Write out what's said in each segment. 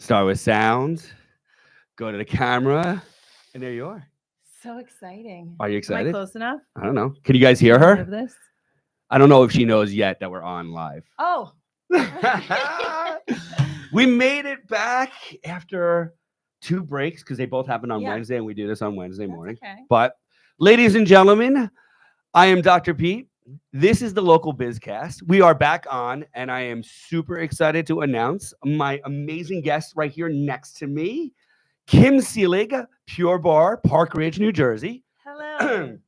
Start with sound, go to the camera, and there you are. So exciting. Are you Am I excited? close enough? I don't know. Can you guys hear Can you live her? this? I don't know if she knows yet that we're on live. Oh. We made it back after 2 breaks because they both happened on Yeah. Wednesday, and we do this on Wednesday That's morning. okay. But, ladies and gentlemen, I am Dr. Pete. This is the local Bizcast. We are back on, and I am super excited to announce my amazing guest right here next to me, Kim Seelig, Pure Bar, Park Ridge, New Jersey. Hello.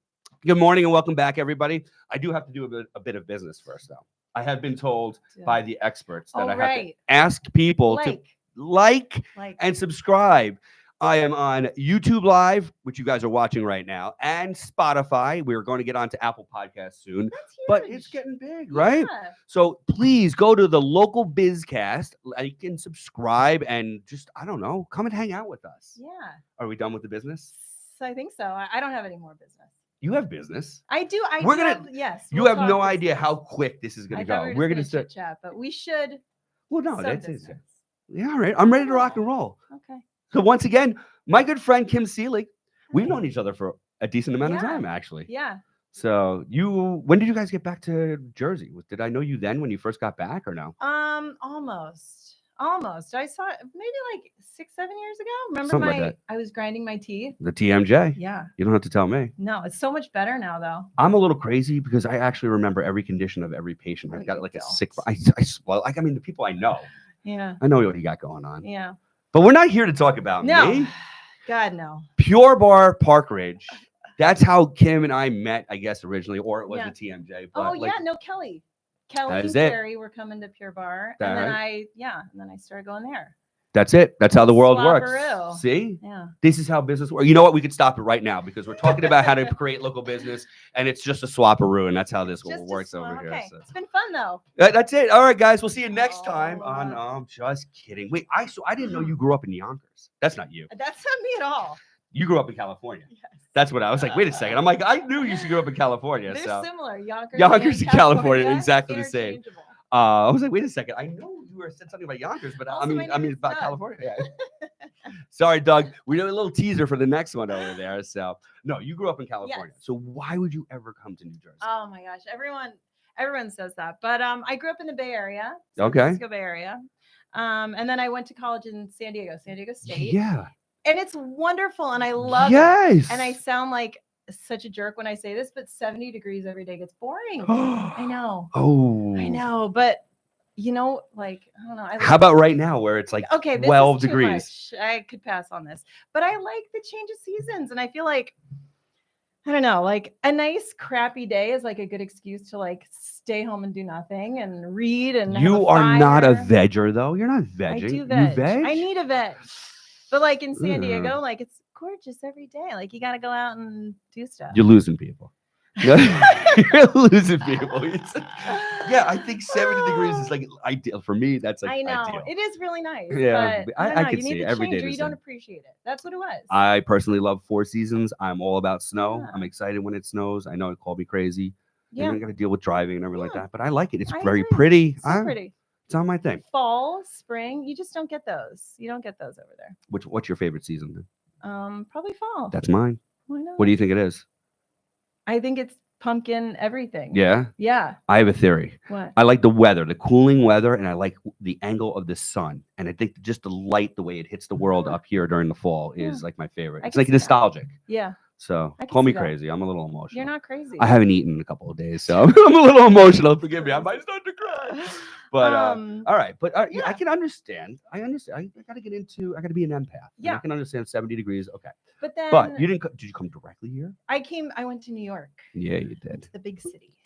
Good morning and welcome back, everybody. I do have to do a bit of business first, though. I have been told by the experts that I have to ask people to like and subscribe. I am on YouTube Live, which you guys are watching right now, and Spotify. We're going to get onto Apple Podcasts soon, but it's getting big, right? So please go to the local Bizcast, like and subscribe, and just, I don't know, come and hang out with us. Yeah. Are we done with the business? I think so. I don't have any more business. You have business. I do. Yes. You have no idea how quick this is going to go. We're going to chit chat, but we should. Well, no, that's it. Yeah, all right. I'm ready to rock and roll. Okay. So once again, my good friend Kim Seelig. We've known each other for a decent amount of time, actually. Yeah. So when did you guys get back to Jersey? Did I know you then when you first got back, or no? Almost. I saw it maybe like 6-7 years ago. Remember Something like that. I was grinding my teeth. The TMJ. Yeah. You don't have to tell me. No, it's so much better now, though. I'm a little crazy because I actually remember every condition of every patient. I've got like a sick. I mean, the people I know. Yeah. I know what you got going on. Yeah. But we're not here to talk about me. God, no. Pure Bar, Park Ridge. That's how Kim and I met, I guess, originally, or it was the TMJ. But Kelly. Kelly and Carrie were coming to Pure Bar, and then I started going there. That's it. That's how the world works. See? Yeah. This is how business works. You know what? We could stop it right now because we're talking about how to create local business, and it's just a swapperoo, and that's how this works over here. Okay. So. It's been fun, though. That's it. All right, guys. We'll see you next time on I'm just kidding. Wait, I didn't know you grew up in Yonkers. That's not you. That's not me at all. You grew up in California. Yes. That's what I was like. Wait a second. I'm like, I knew you grew up in California. They're similar. Yonkers and California, exactly the same. I was like, wait a second. I know you said something about Yonkers, but I mean about California. Yeah. Sorry, Doug. We did a little teaser for the next one over there. So no, you grew up in California. Yes. So why would you ever come to New Jersey? Oh my gosh, everyone says that. But I grew up in the Bay Area, San Francisco Bay Area, and then I went to college in San Diego State. Yeah. And it's wonderful, and I love it. And I sound like such a jerk when I say this, but 70 degrees every day gets boring. I know. Oh. I know, but I don't know. How about right now where it's like 12 degrees? I could pass on this, but I like the change of seasons, and I feel like I don't know, like a nice crappy day is like a good excuse to like stay home and do nothing and read and. You are not a vegger though. You're not vegging. I do veg. You veg? I need a veg. But like in San Diego, like it's gorgeous every day. Like you got to go out and do stuff. You're losing people. You're losing people. Yeah, I think 70 degrees is like ideal for me. That's like I know ideal. It is really nice. Yeah, but I can you see need it to every change day. or you don't appreciate it. That's what it was. I personally love 4 seasons. I'm all about snow. I'm excited when it snows. I know it called me crazy. Yeah, I got to deal with driving and everything like that. But I like it. It's very pretty. So pretty. It's on my thing. Fall, spring, you just don't get those. You don't get those over there. What's your favorite season then? Probably fall. That's mine. Why not? What do you think it is? I think it's pumpkin everything. Yeah? Yeah. I have a theory. What? I like the weather, the cooling weather, and I like the angle of the sun. And I think just the light, the way it hits the world up here during the fall is like my favorite. It's like nostalgic. Yeah. So call me crazy. I'm a little emotional. You're not crazy. I haven't eaten in a couple of days, so I'm a little emotional. Forgive me. I might start to cry. But all right. But I can understand. I understand. I got to be an empath. Yeah. I can understand 70 degrees. Okay. But you didn't. Did you come directly here? I went to New York. Yeah, you did. The big city.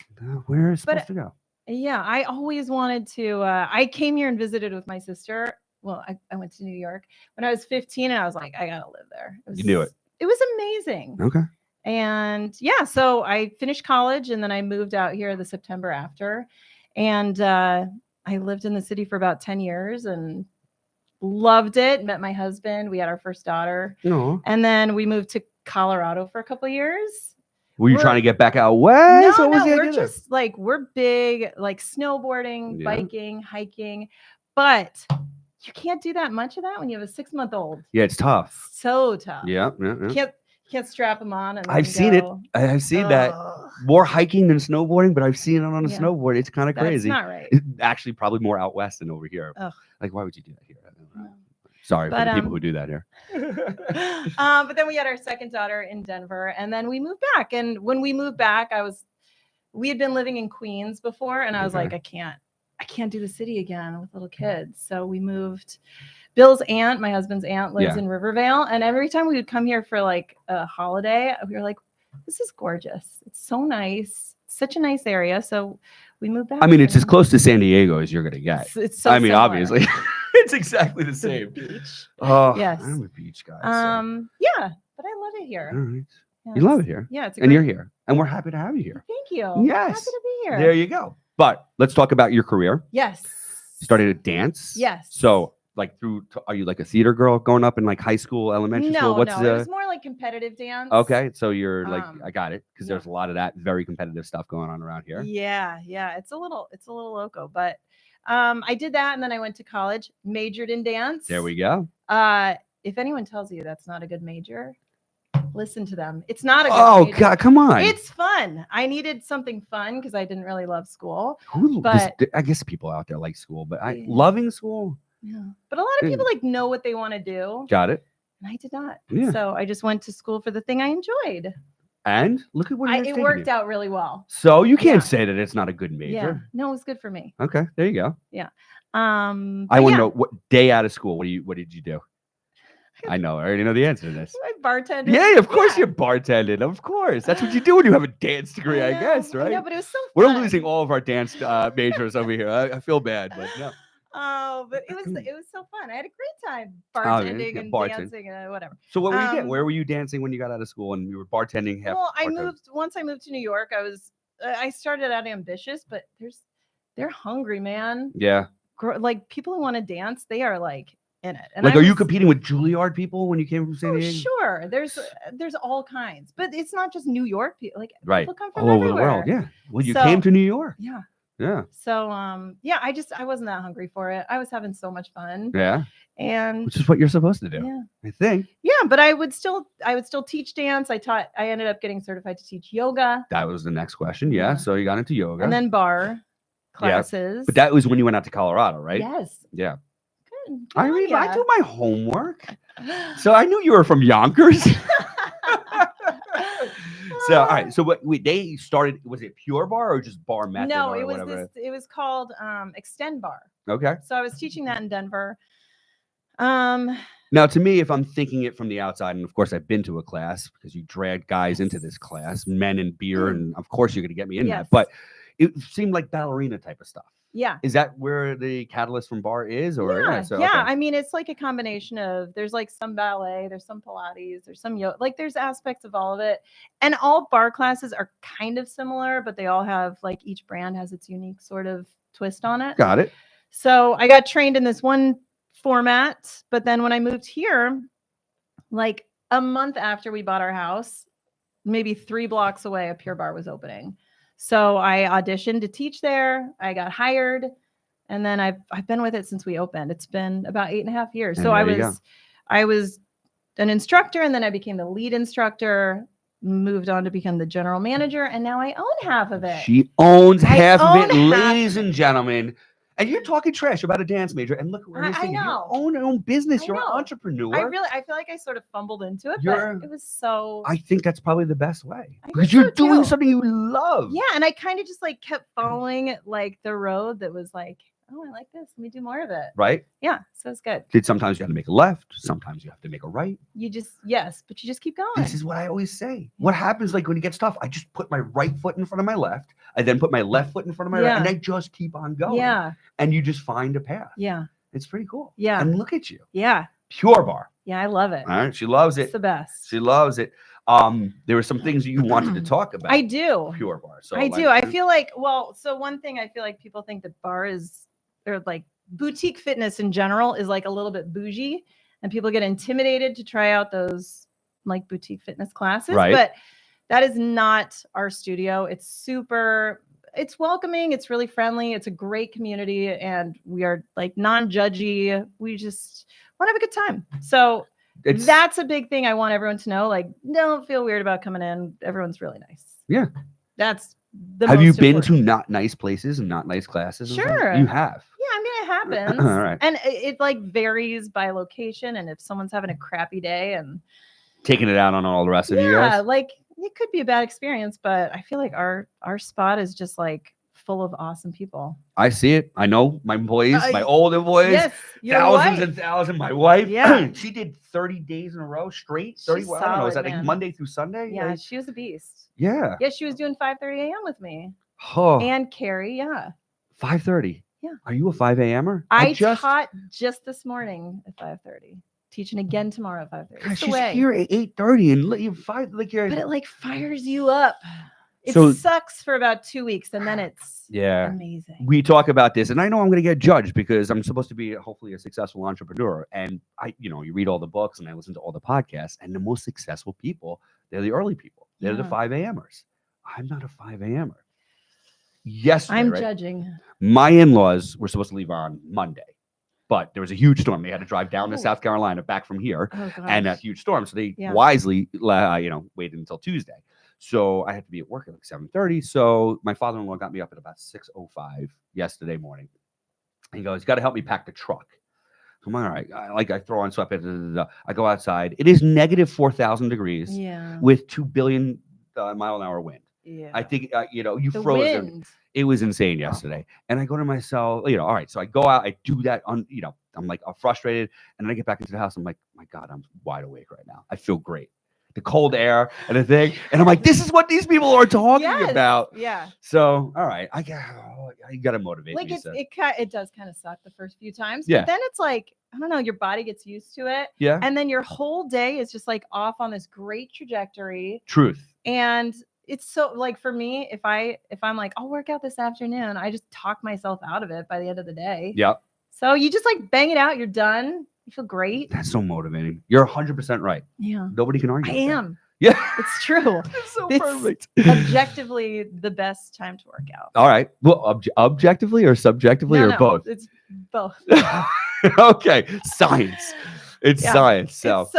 Where is supposed to go? Yeah, I always wanted to. I came here and visited with my sister. Well, I went to New York when I was 15, and I was like, I gotta live there. You knew it. It was amazing. Okay. And yeah, so I finished college, and then I moved out here the September after, and I lived in the city for about 10 years and loved it. Met my husband. We had our first daughter. No. And then we moved to Colorado for a couple of years. Were you trying to get back out west? No, we're just like, we're big, like snowboarding, biking, hiking. But you can't do that much of that when you have a 6-month-old. Yeah, it's tough. So tough. Yeah. Can't strap them on. And I've seen it. I've seen that. More hiking than snowboarding, but I've seen it on a snowboard. It's kind of crazy. That's not right. It's actually probably more out west than over here. Ugh. Like, why would you do that here? Sorry for the people who do that here. But then we had our second daughter in Denver, and then we moved back. And when we moved back, we had been living in Queens before, and I was like, I can't do the city again with little kids. So we moved. Bill's aunt, my husband's aunt, lives in Rivervale, and every time we would come here for like a holiday, we were like, this is gorgeous. It's so nice. Such a nice area. So we moved back. I mean, it's as close to San Diego as you're gonna get. It's so similar. Obviously. It's exactly the same. Beach. Oh, yes. I'm a beach guy. Yeah, but I love it here. All right. Yes. You love it here. Yeah, and you're here, and we're happy to have you here. Thank you. Yes. Happy to be here. There you go. But let's talk about your career. Yes. You started at dance. Yes. So, like, are you like a theater girl growing up in like high school, elementary school? No, it was more like competitive dance. Okay, so you're like, I got it, because there's a lot of that very competitive stuff going on around here. Yeah, it's a little loco, but I did that, and then I went to college, majored in dance. There we go. If anyone tells you that's not a good major, listen to them. It's not a good major. God, come on. It's fun. I needed something fun because I didn't really love school. I guess people out there like school, but loving school. Yeah. But a lot of people like know what they want to do. Got it. And I did not. Yeah. So I just went to school for the thing I enjoyed. And look at what it worked out really well. So you can't say that it's not a good major. Yeah. No, it was good for me. Okay, there you go. Yeah. I want to know, what day out of school, what did you do? I know. I already know the answer to this. I bartended. Yeah, of course you're bartending. Of course. That's what you do when you have a dance degree, I guess, right? No, but it was so fun. We're losing all of our dance majors over here. I feel bad, but no. Oh, but it was so fun. I had a great time bartending and dancing and whatever. So what were you doing? Where were you dancing when you got out of school and you were bartending? Once I moved to New York, I started out ambitious, but they're hungry, man. Yeah. Like people who want to dance, they are like in it. And like, are you competing with Juilliard people when you came from San Diego? Sure. There's all kinds, but it's not just New York people. Like people come from all over everywhere. the world. Yeah. Well, you came to New York. Yeah. Yeah. So I wasn't that hungry for it. I was having so much fun. Yeah. And which is what you're supposed to do. Yeah. I think. Yeah, but I would still teach dance. I ended up getting certified to teach yoga. That was the next question. Yeah. So you got into yoga. And then bar classes. Yeah. But that was when you went out to Colorado, right? Yes. Yeah. Good. I do my homework. So I knew you were from Yonkers. So all right, so they started, was it Pure Bar or just Bar Method? No, or it was whatever? it was called Extend Bar. Okay. So I was teaching that in Denver. Now, to me, if I'm thinking it from the outside, and of course I've been to a class because you dragged guys into this class, men and beer, and of course you're going to get me in that. But it seemed like ballerina type of stuff. Yeah. Is that where the catalyst from bar is? Or okay. I mean, it's like a combination of, there's like some ballet, there's some Pilates, there's some yoga, like there's aspects of all of it. And all bar classes are kind of similar, but they all have, like, each brand has its unique sort of twist on it. Got it. So I got trained in this one format, but then when I moved here, like a month after we bought our house, maybe 3 blocks away, a Pure Bar was opening. So I auditioned to teach there. I got hired, and then I've been with it since we opened. It's been about 8.5 years. So I was an instructor, and then I became the lead instructor, moved on to become the general manager, and now I own half of it. She owns half of it, ladies and gentlemen. And you're talking trash about a dance major, and look where I know. You own your own business. You're an entrepreneur. I feel like I sort of fumbled into it, but it was so. I think that's probably the best way, because you're doing something you love. Yeah, and I kind of just like kept following like the road that was like, oh, I like this. Let me do more of it. Right. Yeah. So it's good. Sometimes you have to make a left. Sometimes you have to make a right. But you just keep going. This is what I always say. What happens, like, when it gets tough, I just put my right foot in front of my left. I then put my left foot in front of my right, and I just keep on going. Yeah. And you just find a path. Yeah. It's pretty cool. Yeah. And look at you. Yeah. Pure Bar. Yeah, I love it. All right. She loves it. It's the best. She loves it. There were some things that you wanted to talk about. I do. Pure Bar. So I do. I feel like, so one thing I feel like people think that bar is, or like boutique fitness in general, is like a little bit bougie, and people get intimidated to try out those like boutique fitness classes. Right. But that is not our studio. It's super, it's welcoming. It's really friendly. It's a great community, and we are like non-judgy. We just want to have a good time. So that's a big thing I want everyone to know. Like, don't feel weird about coming in. Everyone's really nice. Yeah. That's the Have most you been important. to not nice places and not nice classes? Sure. You have. Yeah, I mean, it happens. All right. And it like varies by location. And if someone's having a crappy day and taking it out on all the rest of you guys. Yeah, like it could be a bad experience, but I feel like our spot is just like full of awesome people. I see it. I know my employees, my old employees. Yes, thousands and thousands. My wife, yeah, she did 30 days in a row straight. 30. She's Well, I don't know. solid, Is that like man. Monday through Sunday? Yeah, like, she was a beast. Yeah. Yeah, she was doing 5:30 a.m. with me. Oh. And Carrie, yeah. 5:30. Yeah. Are you a 5 a.m.er? I taught just this morning at 5:30. Teaching again tomorrow at 5:30. God, she's here at 8:30 and you 5 like you're. But it like fires you up. It sucks for about 2 weeks and then it's amazing. We talk about this, and I know I'm going to get judged because I'm supposed to be hopefully a successful entrepreneur. And you read all the books and I listen to all the podcasts, and the most successful people, they're the early people. They're the 5 a.m.ers. I'm not a 5 a.m.er. Yes, I'm judging. My in-laws were supposed to leave on Monday, but there was a huge storm. They had to drive down to South Carolina back from here, and a huge storm. So they wisely, waited until Tuesday. So I had to be at work at like 7:30. So my father-in-law got me up at about 6:05 yesterday morning. He goes, "You got to help me pack the truck." I'm all right. I throw on sweatpants. I go outside. It is negative 4,000 degrees with 2 billion mile an hour wind. Yeah. I think you froze. It was insane yesterday. And I go to myself, all right. So I go out, I do that I'm like, I'm frustrated. And then I get back into the house. I'm like, my God, I'm wide awake right now. I feel great. The cold air and the thing. And I'm like, this is what these people are talking about. Yeah. So, all right. I got to motivate like me. It does kind of suck the first few times. Yeah. But then it's like, I don't know, your body gets used to it. Yeah. And then your whole day is just like off on this great trajectory. Truth. And it's so like for me, if I'm like, I'll work out this afternoon, I just talk myself out of it by the end of the day. Yep. So you just like bang it out. You're done. You feel great. That's so motivating. You're 100% right. Yeah. Nobody can argue. I am. Yeah. It's true. It's so perfect. Objectively the best time to work out. All right. Well, objectively or subjectively or both? It's both. Okay. Science. It's science. So,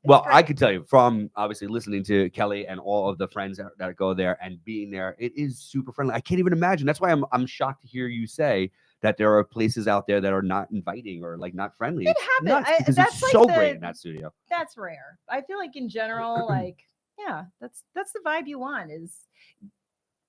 well, I could tell you from obviously listening to Kelly and all of the friends that go there and being there, it is super friendly. I can't even imagine. That's why I'm shocked to hear you say that there are places out there that are not inviting or like not friendly. It happens because it's like so great in that studio. That's rare. I feel like in general, that's the vibe you want.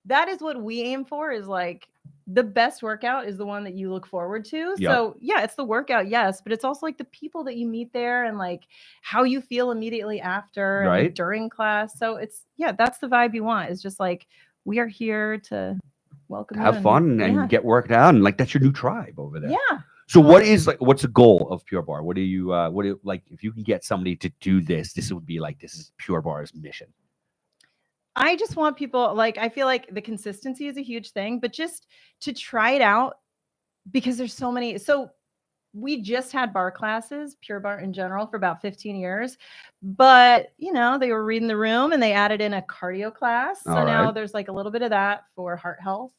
That is what we aim for. Is like the best workout is the one that you look forward to. Yep. So yeah, it's the workout, yes, but it's also like the people that you meet there and like how you feel immediately after and during class. So that's the vibe you want. It's just like we are here to welcome have fun and get worked out, and like that's your new tribe over there. Yeah. So what's the goal of Pure Barre? What do you like if you can get somebody to do this would be like, this is Pure Barre's mission? I just want people, like, I feel like the consistency is a huge thing, but just to try it out because there's so many. So we just had bar classes, Pure Barre in general, for about 15 years, but they were reading the room and they added in a cardio class. So now there's like a little bit of that for heart health.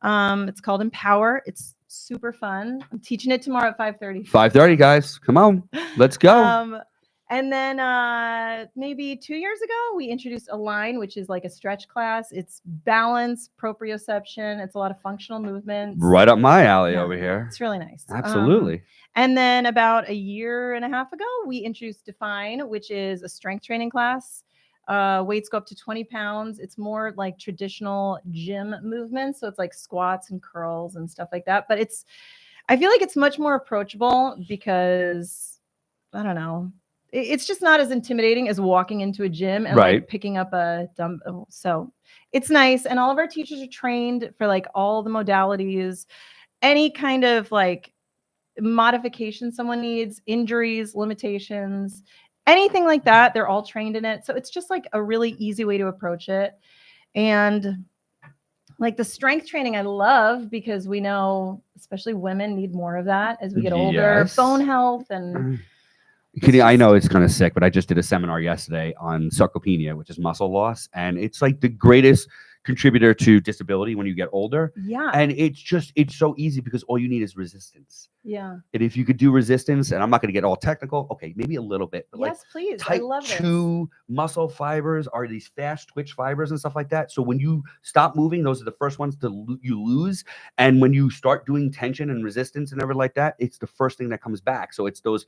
It's called Empower. It's super fun. I'm teaching it tomorrow at 5:30. 5:30, guys. Come on. Let's go. And then maybe 2 years ago, we introduced a line, which is like a stretch class. It's balance, proprioception. It's a lot of functional movements. Right up my alley over here. It's really nice. Absolutely. And then about a year and a half ago, we introduced Define, which is a strength training class. Weights go up to 20 pounds. It's more like traditional gym movements. So it's like squats and curls and stuff like that. But I feel like it's much more approachable because, I don't know, it's just not as intimidating as walking into a gym and like picking up a dumbbell. So it's nice. And all of our teachers are trained for like all the modalities, any kind of like modification someone needs, injuries, limitations, anything like that. They're all trained in it. So it's just like a really easy way to approach it. And like the strength training I love because we know, especially women need more of that as we get older, bone health and... I know it's kind of sick, but I just did a seminar yesterday on sarcopenia, which is muscle loss. And it's like the greatest contributor to disability when you get older. Yeah. And it's so easy because all you need is resistance. Yeah. And if you could do resistance, and I'm not going to get all technical, okay, maybe a little bit, but yes, please. I type love 2 muscle fibers are these fast twitch fibers and stuff like that. So when you stop moving, those are the first ones you lose. And when you start doing tension and resistance and everything like that, it's the first thing that comes back. So it's those,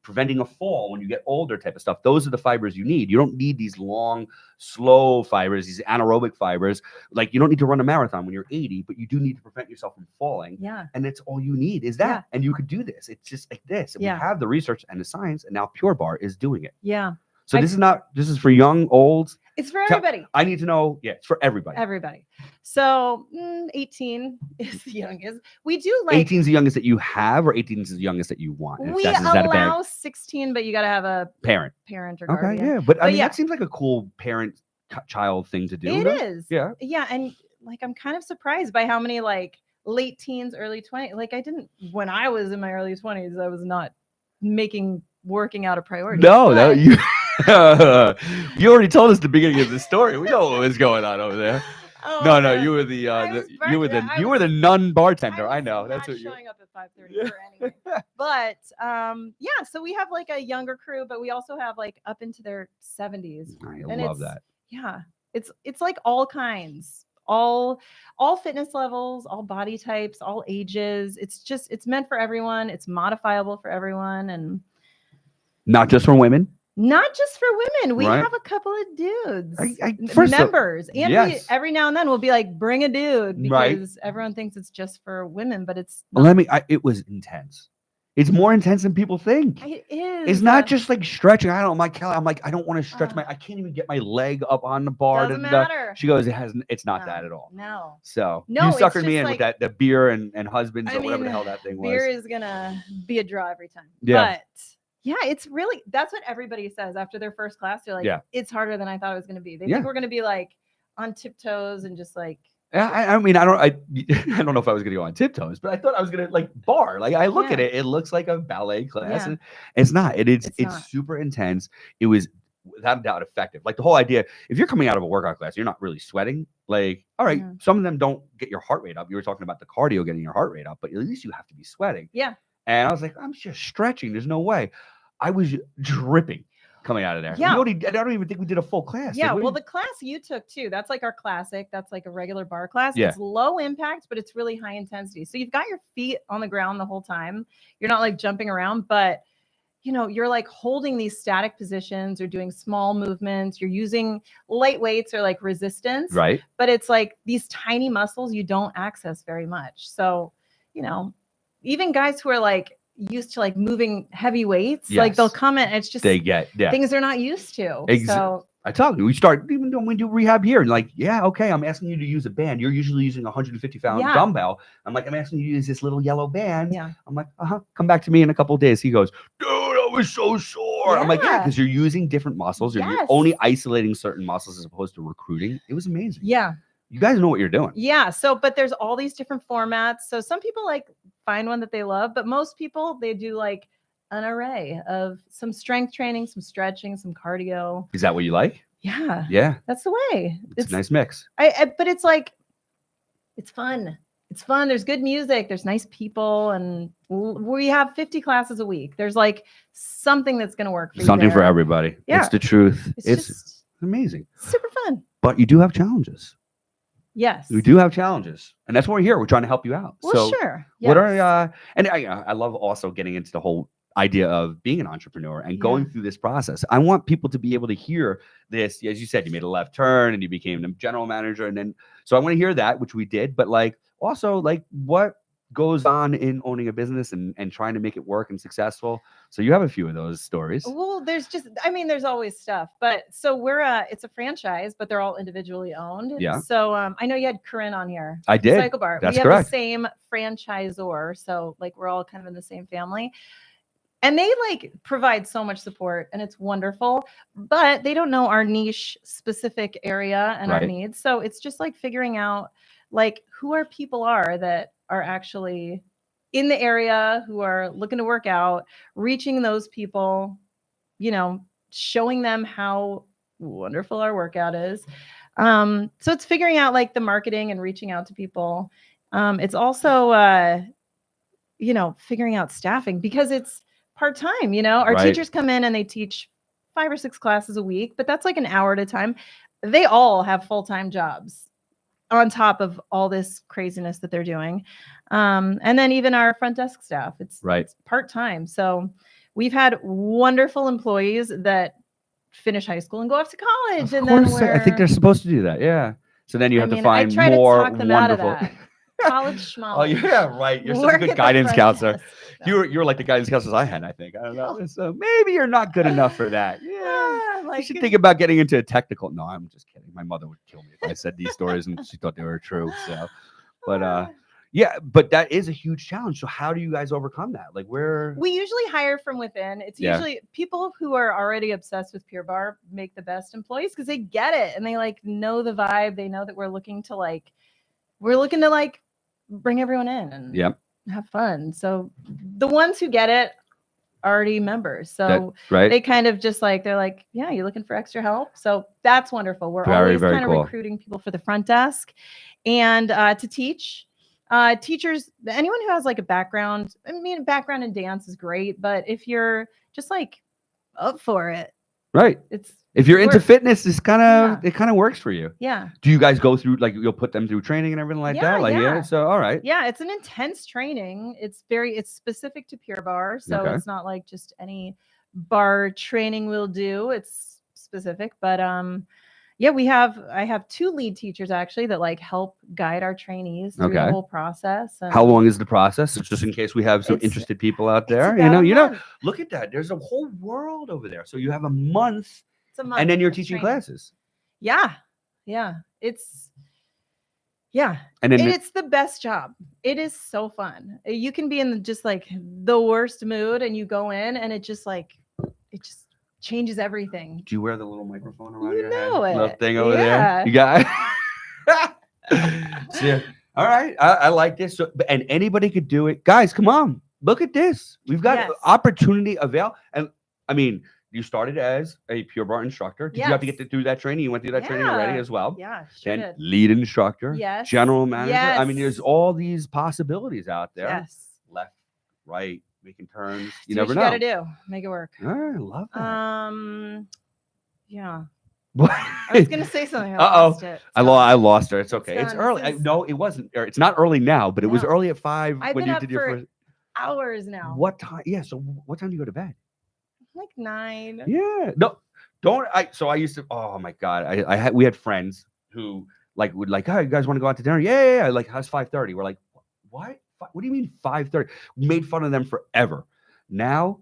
preventing a fall when you get older type of stuff. Those are the fibers you need. You don't need these long, slow fibers, these anaerobic fibers. Like you don't need to run a marathon when you're 80, but you do need to prevent yourself from falling. Yeah. And that's all you need is that. Yeah. And you could do this. It's just like this. And Yeah. we have the research and the science, and now Pure Barre is doing it. Yeah. So this is for young, old. It's for everybody. I need to know. Yeah, it's for everybody. Everybody. So 18 is the youngest. We do like 18 is the youngest that you have, or 18 is the youngest that you want. We allow 16, but you got to have a parent or guardian. Okay, yeah. But I mean, that seems like a cool parent-child thing to do. It is. Yeah. Yeah, and like I'm kind of surprised by how many like late teens, early 20s. Like when I was in my early 20s, I was not making working out a priority. No, you. You already told us the beginning of the story. We know what was going on over there. Oh, no, you were you were the nun bartender. I know. That's what showing up at 5:30 for anyway. But yeah, so we have like a younger crew, but we also have like up into their 70s. I love that. Yeah, it's like all kinds, all fitness levels, all body types, all ages. It's meant for everyone. It's modifiable for everyone, and not just for women. Not just for women. We have a couple of dudes, members. And yes. Every now and then we'll be like, bring a dude, because everyone thinks it's just for women, but it's not. It was intense. It's more intense than people think. It is. It's not just like stretching. I don't like Kelly. I'm like, I don't want to stretch I can't even get my leg up on the bar. Doesn't matter. She goes, it's not that at all. No. So you suckered me in with that, the beer and husbands or whatever the hell that thing was. Beer is gonna be a draw every time. Yeah. But yeah, it's really, that's what everybody says after their first class. They're like, it's harder than I thought it was going to be. They think we're going to be like on tiptoes and just like. I mean, I don't know if I was going to go on tiptoes, but I thought I was going to like bar. Like I look at it, it looks like a ballet class. And it's not. It's super intense. It was without a doubt effective. Like the whole idea, if you're coming out of a workout class, you're not really sweating. Like, all right, some of them don't get your heart rate up. You were talking about the cardio getting your heart rate up, but at least you have to be sweating. Yeah. And I was like, I'm just stretching. There's no way. I was dripping coming out of there. Yeah. I don't even think we did a full class. Yeah. Well, the class you took too, that's like our classic. That's like a regular bar class. Yeah. It's low impact, but it's really high intensity. So you've got your feet on the ground the whole time. You're not like jumping around, but you're like holding these static positions or doing small movements. You're using light weights or like resistance. Right. But it's like these tiny muscles you don't access very much. So, even guys who are like used to like moving heavy weights, like they'll come in, it's just things they're not used to. So I tell you, we start even when we do rehab here, and like, okay, I'm asking you to use a band. You're usually using a 150-pound dumbbell. I'm like, I'm asking you to use this little yellow band. Yeah. I'm like, come back to me in a couple of days. He goes, dude, I was so sore. I'm like, because you're using different muscles. You're only isolating certain muscles as opposed to recruiting. It was amazing. Yeah. You guys know what you're doing. Yeah. So, but there's all these different formats. So some people like find one that they love, but most people, they do like an array of some strength training, some stretching, some cardio. Is that what you like? Yeah. Yeah. That's the way. It's a nice mix. But it's like, it's fun. It's fun. There's good music. There's nice people. And we have 50 classes a week. There's like something that's going to work for you. Something for everybody. Yeah. It's the truth. It's amazing. Super fun. But you do have challenges. Yes. We do have challenges. And that's why we're here. We're trying to help you out. Well, sure. Yes. What are, and I love also getting into the whole idea of being an entrepreneur and going through this process. I want people to be able to hear this. As you said, you made a left turn and you became the general manager. And then, so I want to hear that, which we did, but like, also like what goes on in owning a business and trying to make it work and successful. So you have a few of those stories. Well, there's always stuff, but so it's a franchise, but they're all individually owned. Yeah. So I know you had Corinne on here. I did. Cycle Bar. That's we have correct. The same franchisor. So like we're all kind of in the same family. And they like provide so much support and it's wonderful, but they don't know our niche specific area and our needs. So it's just like figuring out like who our people are that are actually in the area, who are looking to work out, reaching those people, showing them how wonderful our workout is. So it's figuring out like the marketing and reaching out to people. It's also, figuring out staffing because it's part-time, our teachers come in and they teach 5 or 6 classes a week, but that's like an hour at a time. They all have full-time jobs on top of all this craziness that they're doing. And then even our front desk staff, it's part-time. So we've had wonderful employees that finish high school and go off to college. Of course, I think they're supposed to do that. Yeah. So then you have to find I try more to talk them wonderful. Out of that. College schmaltz. Oh yeah, right. You're such a good guidance counselor. You're like the guidance counselors I had, I think. I don't know. So maybe you're not good enough for that. Yeah. You should think about getting into a technical. No, I'm just kidding. My mother would kill me if I said these stories and she thought they were true. So, but yeah, but that is a huge challenge. So how do you guys overcome that? Like we usually hire from within. It's usually people who are already obsessed with Pure Barre make the best employees because they get it and they like know the vibe. They know that we're looking to bring everyone in and have fun. So the ones who get it are already members. So they kind of just they're like, yeah, you're looking for extra help. So that's wonderful. We're always kind of recruiting people for the front desk and to teach. Teachers, anyone who has like a background in dance is great, but if you're just like up for it, if you're into fitness, it kind of works for you. Yeah. Do you guys go through you'll put them through training and everything like that? Yeah. So all right. Yeah, it's an intense training. It's specific to Pure Barre, so it's not like just any bar training we'll do. It's specific, but I have 2 lead teachers actually that help guide our trainees through the whole process. And how long is the process? It's just in case we have some interested people out there. Look at that. There's a whole world over there. So you have a month. And then you're teaching classes. Yeah. It's it's the best job. It is so fun. You can be in just the worst mood and you go in and it just changes everything. Do you wear the little microphone around your head? It. Little thing over there? You got it? So, all right. I like this. So, and anybody could do it. Guys, come on. Look at this. We've got opportunity available. And I mean, you started as a Pure Barre instructor. Did you have to get through that training? You went through that training already as well. Yeah, sure did. Lead instructor. Yes. General manager. Yes. I mean, there's all these possibilities out there. Yes. Left, right, making turns. You never know. Got to do. Make it work. I love that. Yeah. What? I was gonna say something. I lost her. It's okay. It's early. No, it wasn't. It's not early now, but it was early at 5 when you did your first. Hours now. What time? Yeah. So what time do you go to bed? Like 9. Yeah. No, don't. So I used to. Oh my God. We had friends who would oh, you guys want to go out to dinner? Yeah. How's 5:30? We're like, what? What do you mean 5:30? We made fun of them forever. Now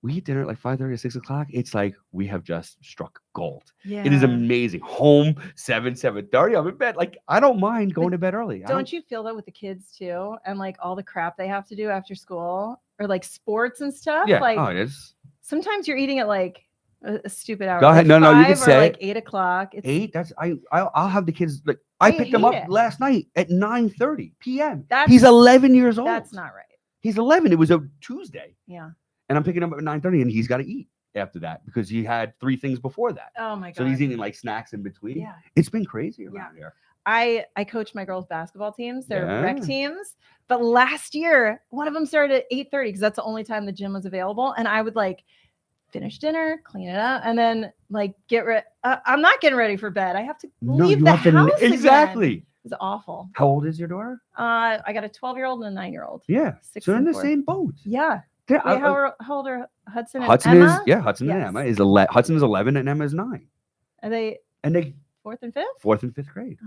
we eat dinner at 5:30 or 6 o'clock. It's like we have just struck gold. Yeah. It is amazing. Home 7:30. I'm in bed. I don't mind going to bed early. Don't you feel that with the kids too? And all the crap they have to do after school or sports and stuff? Yeah. It is. Sometimes you're eating at a stupid hour. Go ahead. No, you can say 8 o'clock. It's 8. That's I'll have the kids I picked them up last night at 9:30 p.m. He's 11 years old. That's not right. He's 11. It was a Tuesday. Yeah. And I'm picking him up at 9:30 and he's got to eat after that because he had 3 things before that. Oh my God. So he's eating snacks in between. Yeah. It's been crazy around here. I coach my girls' basketball teams. They're rec teams. But last year, one of them started at 8:30 because that's the only time the gym was available. And I would finish dinner, clean it up, and then get ready. I'm not getting ready for bed. I have to leave the house exactly. Again. It's awful. How old is your daughter? I got a 12-year-old and a 9-year-old. Yeah. 6 so in the 4. Same boat. Yeah. How old are Hudson and Hudson Emma? Hudson and Emma is Hudson is 11 and Emma is 9. Are they? And they 4th and 5th? 4th and 5th grade.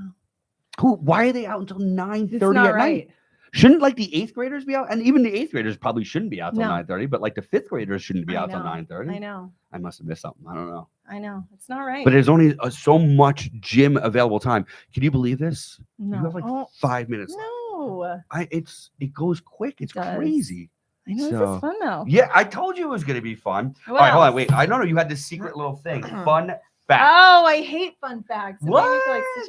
Oh. Why are they out until 9:30 at night? Shouldn't the 8th graders be out? And even the 8th graders probably shouldn't be out till 9:30, but the 5th graders shouldn't be out till 9:30. I know. I must have missed something. I don't know. I know. It's not right. But there's only so much gym available time. Can you believe this? No. You have 5 minutes. No. It goes quick. It's crazy. I know this is fun though. Yeah, I told you it was going to be fun. All right, hold on. Wait. I don't know. You had this secret little thing. Fun facts. Oh, I hate fun facts. What?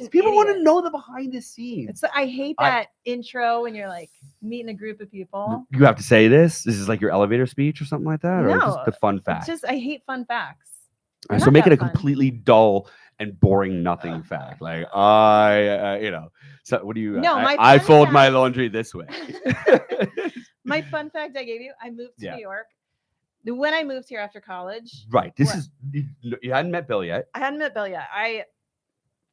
People want to know the behind the scenes. I hate that intro when you're meeting a group of people. You have to say this. This is your elevator speech or something like that, or no, just the fun facts. I hate fun facts. So make it a completely dull and boring nothing fact. Like so what do you? No, I fold my laundry this way. My fun fact I gave you: I moved to New York. When I moved here after college, right? You hadn't met Bill yet. I hadn't met Bill yet.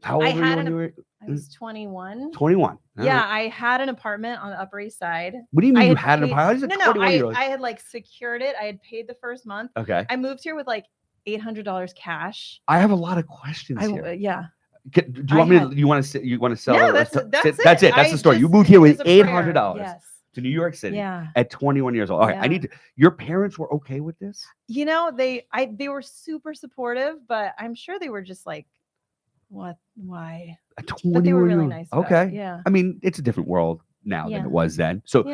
How old were you when you were? I was 21. 21. Yeah, I had an apartment on the Upper East Side. What do you mean you had an apartment? No, I had like secured it. I had paid the first month. Okay. I moved here with like $800 cash. I have a lot of questions here. Yeah. Do you want me to? You want to sell? No, that's it. That's the story. You moved here with $800. Yes. To New York City at 21 years old. All right, I need to. Your parents were okay with this? You know, they were super supportive, but I'm sure they were just like, what? Why? At 21, but they were really nice. Okay. Yeah. I mean, it's a different world now than it was then. So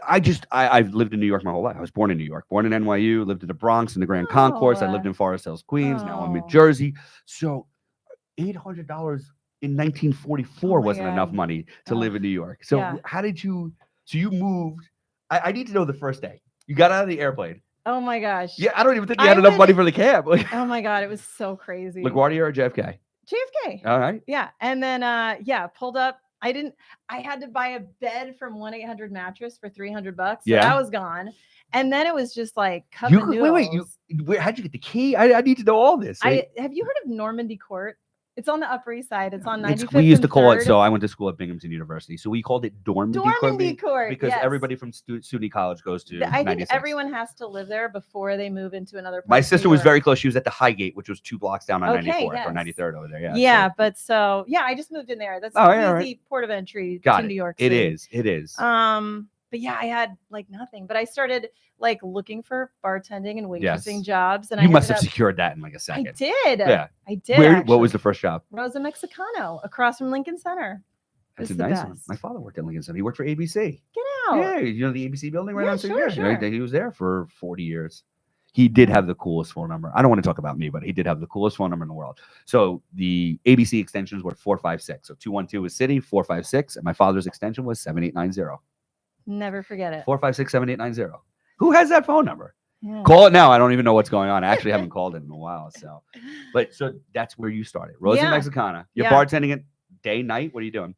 I've lived in New York my whole life. I was born in New York, born in NYU, lived in the Bronx in the Grand Concourse. I lived in Forest Hills, Queens. Now I'm in Jersey. So $800 in 1944 wasn't enough money to live in New York. So how did you? So you moved. I need to know the first day. You got out of the airplane. Oh my gosh. Yeah, I don't even think you had enough money for the cab. Oh my God, it was so crazy. LaGuardia or JFK? JFK. All right. Yeah. And then pulled up. I had to buy a bed from 1-800 mattress for $300. So that was gone. And then it was just like cup of noodles. Wait, how'd you get the key? I need to know all this. Have you heard of Normandy Court? It's on the Upper East Side. It's on 95th. We used to call it. So I went to school at Binghamton University. So we called it Normandy Court because everybody from SUNY College goes to. I think everyone has to live there before they move into another place. My sister was very close. She was at the Highgate, which was 2 blocks down on 94th or 93rd over there. Yeah. Yeah, but I just moved in there. That's an easy port of entry to New York City. It is. But yeah, I had like nothing. But I started like looking for bartending and waitressing jobs. And you must have secured that in like a second. I did. Yeah, I did. What was the first job? Rosa Mexicano across from Lincoln Center. That's a nice one. My father worked at Lincoln Center. He worked for ABC. Get out. Yeah, you know the ABC building right on Sure. He was there for 40 years. He did have the coolest phone number. I don't want to talk about me, but he did have the coolest phone number in the world. So the ABC extensions were 456. So 212 was city, 456, and my father's extension was 7890. Never forget it. 456-7890. Who has that phone number? Yeah. Call it now. I don't even know what's going on. I actually haven't called it in a while. So that's where you started. Rosa Mexicana. You're bartending it day, night. What are you doing?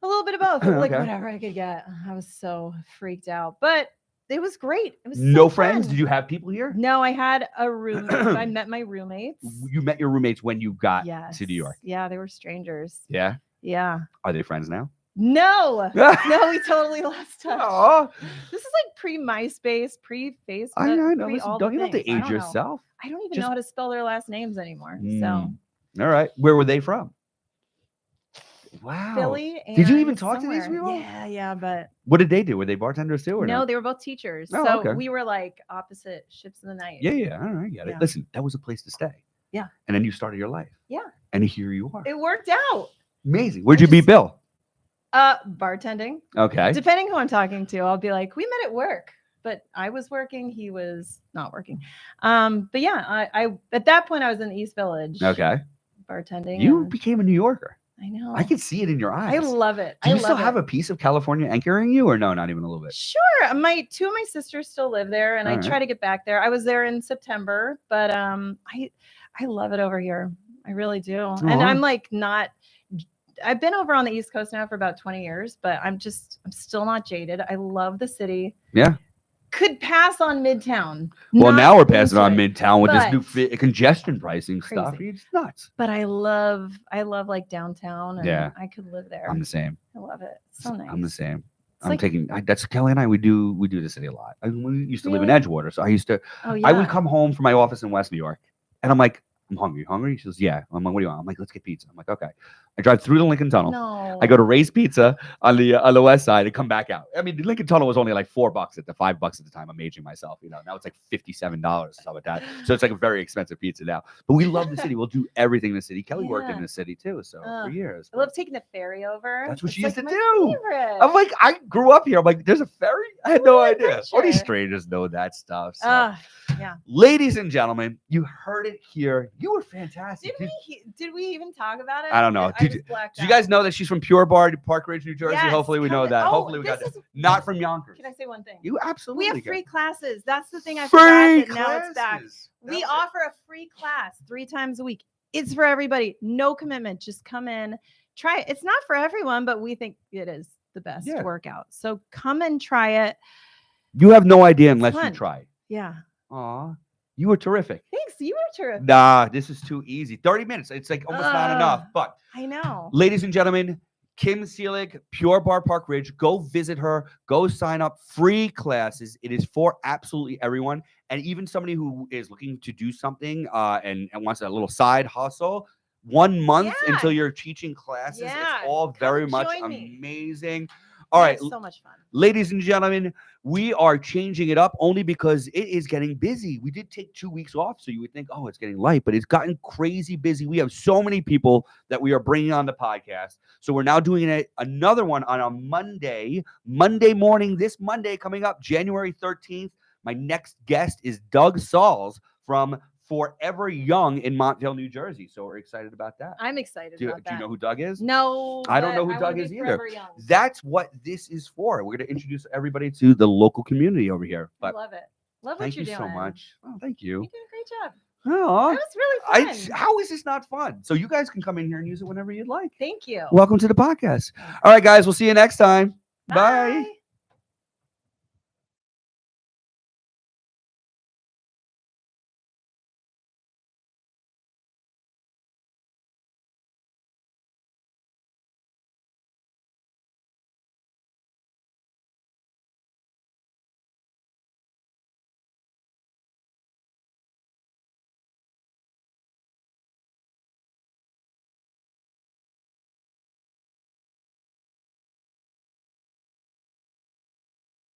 A little bit of both. Like whatever I could get. I was so freaked out, but it was great. It was no friends. Did you have people here? No, I had a roommate. I met my roommates. You met your roommates when you got to New York. Yeah, they were strangers. Yeah. Yeah. Are they friends now? No, we totally lost touch. Aww. This is like pre-MySpace, pre-Facebook. I know. Listen, don't you have to age yourself? I don't even know how to spell their last names anymore. So, all right. Where were they from? Wow. Philly. Did you even talk to these people? Yeah. But what did they do? Were they bartenders too? Or no, they were both teachers. Oh, so we were like opposite ships in the night. Yeah. All right. Get it. Listen, that was a place to stay. Yeah. And then you started your life. Yeah. And here you are. It worked out. Amazing. Where'd you meet Bill? Bartending. Okay. Depending who I'm talking to, I'll be like, we met at work, but I was working, he was not working. But yeah, I at that point I was in the East Village. Okay. Bartending. You became a New Yorker. I know. I can see it in your eyes. I love it. Do you still have a piece of California anchoring you, or no? Not even a little bit. Sure. Two of my sisters still live there, and I try to get back there. I was there in September, but I love it over here. I really do. Aww. And I'm like not. I've been over on the East Coast now for about 20 years, but I'm still not jaded. I love the city. Yeah. Could pass on Midtown. Well, now we're passing on Midtown with this new congestion pricing stuff. It's nuts. But I love like downtown, and I could live there. I'm the same. I love it. So nice. I'm the same. That's Kelly and I. We do the city a lot. I mean, we used to live in Edgewater, so I used to. Oh, yeah. I would come home from my office in West New York, and I'm like, I'm hungry. Hungry? She goes, yeah. I'm like, what do you want? I'm like, let's get pizza. I'm like, okay. I drive through the Lincoln Tunnel. No. I go to Ray's Pizza on the west side and come back out. I mean, the Lincoln Tunnel was only like $4 at the $5 at the time. I'm aging myself, you know. Now it's like $57 or something like that. So it's like a very expensive pizza now. But we love the city. We'll do everything in the city. Kelly worked in the city too, so for years. I love taking the ferry over. That's what she used to do. Favorite. I'm like, I grew up here. I'm like, there's a ferry? I had no idea. All these strangers know that stuff. So. Yeah. Ladies and gentlemen, you heard it here. You were fantastic. Did we even talk about it? I don't know. Did you guys know that she's from Pure Bar, Park Ridge, New Jersey? Yes, hopefully we know that. Hopefully we got that. Not from Yonkers. Can I say one thing? You absolutely We have free classes. That's the thing I forgot. Now it's back. We offer a free class 3 times a week. It's for everybody. No commitment. Just come in, try it. It's not for everyone, but we think it is the best workout. So come and try it. You have no idea unless you try. Yeah. Aw. You were terrific. Thanks. You were terrific. Nah, this is too easy. 30 minutes. It's like almost not enough. But I know. Ladies and gentlemen, Kim Seelig, Pure Barre Park Ridge. Go visit her. Go sign up. Free classes. It is for absolutely everyone. And even somebody who is looking to do something and wants a little side hustle. 1 month until you're teaching classes. It's all very much amazing. All right. So much fun. Ladies and gentlemen, we are changing it up only because it is getting busy. We did take 2 weeks off, so you would think, oh, it's getting light, but it's gotten crazy busy. We have so many people that we are bringing on the podcast. So we're now doing another one on a Monday morning, this Monday coming up, January 13th. My next guest is Doug Sauls from Forever Young in Montvale, New Jersey. So we're excited about that. I'm excited about that. Do you know who Doug is? No. I don't know who Doug is either. That's what this is for. We're going to introduce everybody to the local community over here. But love it. Love what you're doing. Thank you so much. Oh, thank you. You did a great job. Oh, that was really fun. How is this not fun? So you guys can come in here and use it whenever you'd like. Thank you. Welcome to the podcast. All right, guys. We'll see you next time. Bye.